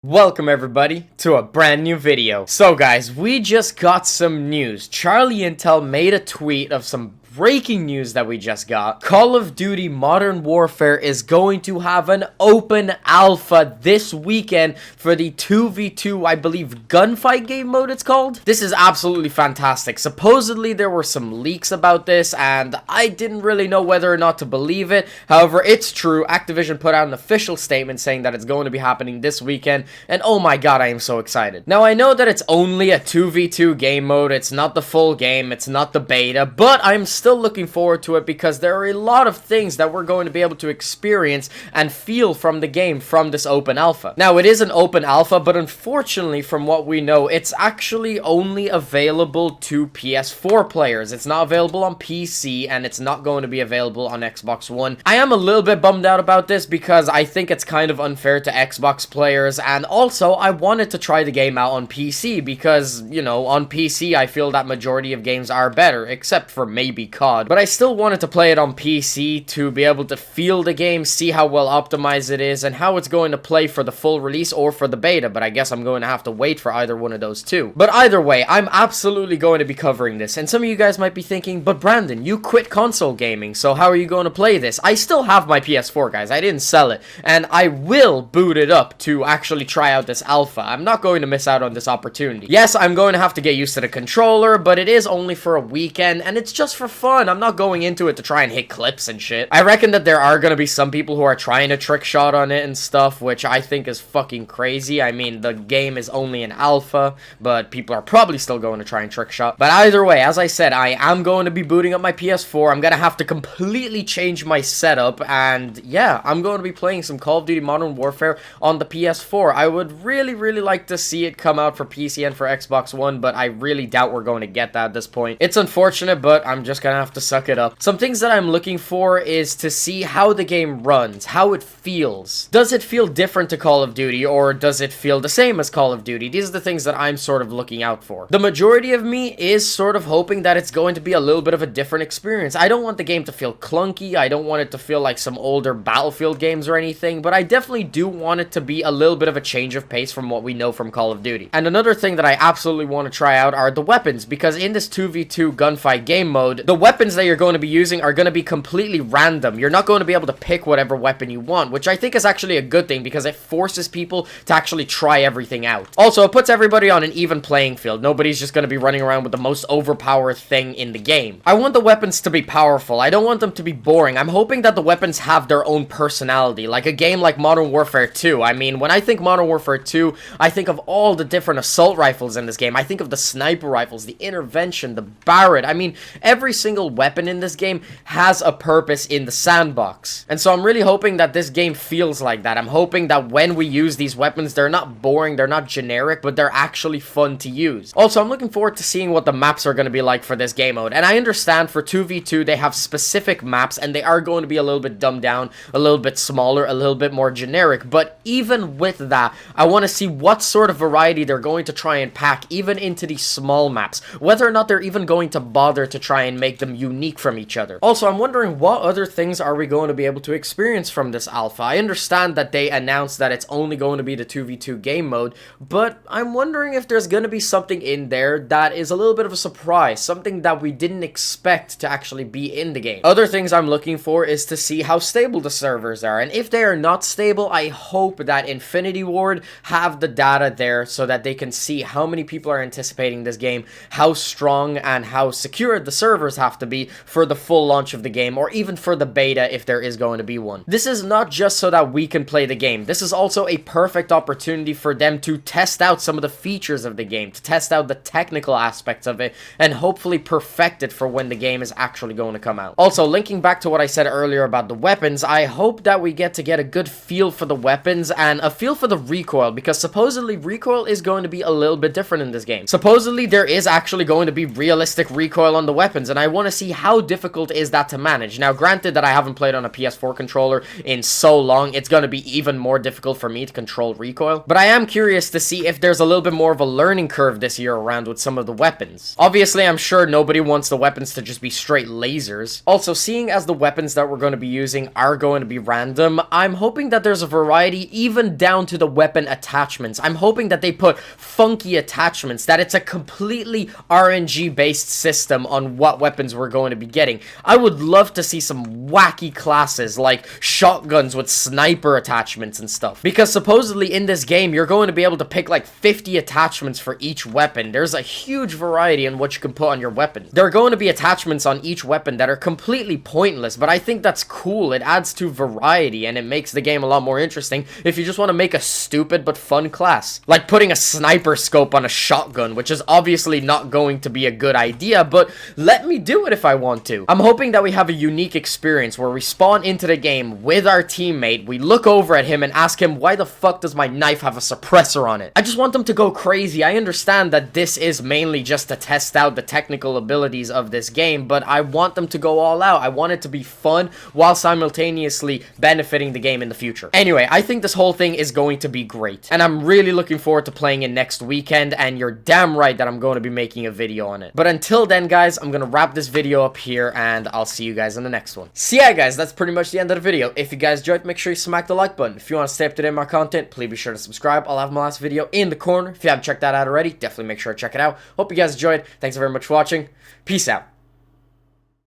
Welcome everybody to a brand new video. So guys, we just got some news. Charlie Intel made a tweet of some breaking news that we just got. Call of Duty Modern Warfare is going to have an open alpha this weekend for the 2v2, I believe, gunfight game mode it's called. This is absolutely fantastic. Supposedly there were some leaks about this and I didn't really know whether or not to believe it. However, it's true. Activision put out an official statement saying that it's going to be happening this weekend, and oh my god, I am so excited. Now I know that it's only a 2v2 game mode, it's not the full game, it's not the beta, but I'm still looking forward to it because there are a lot of things that we're going to be able to experience and feel from the game from this open alpha. Now it is an open alpha, but unfortunately from what we know, it's actually only available to PS4 players. It's not available on PC and it's not going to be available on Xbox One. I am a little bit bummed out about this because I think it's kind of unfair to Xbox players, and also I wanted to try the game out on PC because, you know, on PC I feel that majority of games are better, except for maybe COD. But I still wanted to play it on PC to be able to feel the game, see how well optimized it is, and how it's going to play for the full release or for the beta, but I guess I'm going to have to wait for either one of those two. But either way, I'm absolutely going to be covering this, and some of you guys might be thinking, but Brandon, you quit console gaming, so how are you going to play this? I still have my PS4, guys. I didn't sell it, and I will boot it up to actually try out this alpha. I'm not going to miss out on this opportunity. Yes, I'm going to have to get used to the controller, but it is only for a weekend, and it's just for fun. I'm not going into it to try and hit clips and shit. I reckon that there are going to be some people who are trying to trick shot on it and stuff, which I think is fucking crazy. I mean, the game is only an alpha, but people are probably still going to try and trick shot. But either way, as I said, I am going to be booting up my PS4. I'm going to have to completely change my setup, and yeah, I'm going to be playing some Call of Duty Modern Warfare on the PS4. I would really like to see it come out for PC and for Xbox One, but I really doubt we're going to get that at this point. It's unfortunate, but I'm just gonna have to suck it up. Some things that I'm looking for is to see how the game runs, how it feels. Does it feel different to Call of Duty, or does it feel the same as Call of Duty? These are the things that I'm sort of looking out for. The majority of me is sort of hoping that it's going to be a little bit of a different experience. I don't want the game to feel clunky, I don't want it to feel like some older Battlefield games or anything, but I definitely do want it to be a little bit of a change of pace from what we know from Call of Duty. And another thing that I absolutely want to try out are the weapons, because in this 2v2 gunfight game mode, the weapons that you're going to be using are going to be completely random. You're not going to be able to pick whatever weapon you want, which I think is actually a good thing because it forces people to actually try everything out. Also, it puts everybody on an even playing field. Nobody's just going to be running around with the most overpowered thing in the game. I want the weapons to be powerful. I don't want them to be boring. I'm hoping that the weapons have their own personality, like a game like Modern Warfare 2. I mean, when I think Modern Warfare 2, I think of all the different assault rifles in this game. I think of the sniper rifles, the intervention, the Barrett. I mean, every single weapon in this game has a purpose in the sandbox. And so I'm really hoping that this game feels like that. I'm hoping that when we use these weapons, they're not boring, they're not generic, but they're actually fun to use. Also, I'm looking forward to seeing what the maps are going to be like for this game mode. And I understand for 2v2, they have specific maps, and they are going to be a little bit dumbed down, a little bit smaller, a little bit more generic. But even with that, I want to see what sort of variety they're going to try and pack even into these small maps, whether or not they're even going to bother to try and make them unique from each other. Also, I'm wondering what other things are we going to be able to experience from this alpha. I understand that they announced that it's only going to be the 2v2 game mode, but I'm wondering if there's going to be something in there that is a little bit of a surprise, something that we didn't expect to actually be in the game. Other things I'm looking for is to see how stable the servers are, and if they are not stable, I hope that Infinity Ward have the data there so that they can see how many people are anticipating this game, how strong and how secure the servers have to be for the full launch of the game, or even for the beta if there is going to be one. This is not just so that we can play the game. This is also a perfect opportunity for them to test out some of the features of the game, to test out the technical aspects of it, and hopefully perfect it for when the game is actually going to come out. Also, linking back to what I said earlier about the weapons, I hope that we get to get a good feel for the weapons and a feel for the recoil, because supposedly recoil is going to be a little bit different in this game. Supposedly there is actually going to be realistic recoil on the weapons, and I want to see how difficult is that to manage. Now, granted that I haven't played on a PS4 controller in so long, it's going to be even more difficult for me to control recoil, but I am curious to see if there's a little bit more of a learning curve this year around with some of the weapons. Obviously, I'm sure nobody wants the weapons to just be straight lasers. Also, seeing as the weapons that we're going to be using are going to be random, I'm hoping that there's a variety even down to the weapon attachments. I'm hoping that they put funky attachments, that it's a completely RNG based system on what weapons we're going to be getting. I would love to see some wacky classes like shotguns with sniper attachments and stuff, because supposedly in this game you're going to be able to pick like 50 attachments for each weapon. There's a huge variety in what you can put on your weapon. There are going to be attachments on each weapon that are completely pointless, but I think that's cool. It adds to variety and it makes the game a lot more interesting if you just want to make a stupid but fun class. Like putting a sniper scope on a shotgun, which is obviously not going to be a good idea, but let me do it if I want to. I'm hoping that we have a unique experience where we spawn into the game with our teammate, we look over at him and ask him, why the fuck does my knife have a suppressor on it? I just want them to go crazy. I understand that this is mainly just to test out the technical abilities of this game, but I want them to go all out. I want it to be fun while simultaneously benefiting the game in the future. Anyway, I think this whole thing is going to be great, and I'm really looking forward to playing it next weekend, and you're damn right that I'm going to be making a video on it. But until then, guys, I'm going to wrap this video up here, and I'll see you guys in the next one. So yeah, guys, that's pretty much the end of the video. If you guys enjoyed, make sure you smack the like button. If you want to stay up to date with my content, please be sure to subscribe. I'll have my last video in the corner. If you haven't checked that out already, definitely make sure to check it out. Hope you guys enjoyed. Thanks very much for watching. Peace out.